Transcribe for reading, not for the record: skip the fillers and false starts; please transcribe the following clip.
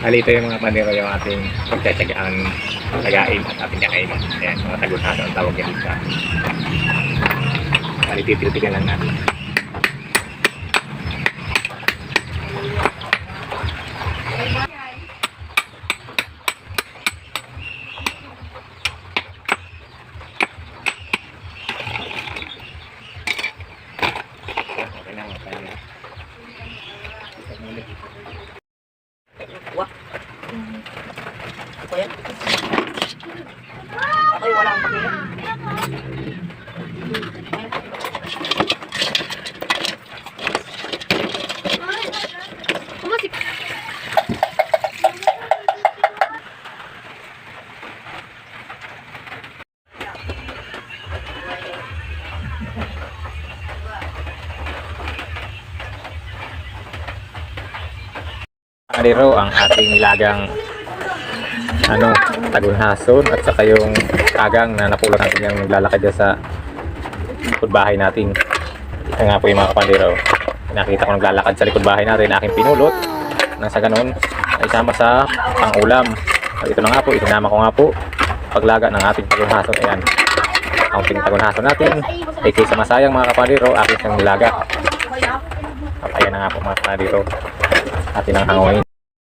Halito yung mga pandero yung ating pagtsatsagaan tagain at ating kakainin. Ayan, mga tagunhasa ang tawag yan dito. Halititil-tigan lang natin. Okay na mga pandero. Wah. Ako yan. Ako'y walang pakila. Pandero ang ating nilagang tagunhason at saka yung kagang na napulot natin yung naglalakad dyan sa likod bahay natin. Ito nga po yung mga kapandero. Nakita ko naglalakad sa likod bahay natin, aking pinulot nang sa ganun ay isama sa pang-ulam. At ito na nga po, isinama ko nga po paglaga ng ating tagunhason. Ayan, ang ating tagunhason natin ay kaysa masayang mga kapandero, aking siyang nilaga. At ayan na nga po mga kapandero, atin ang hanguin.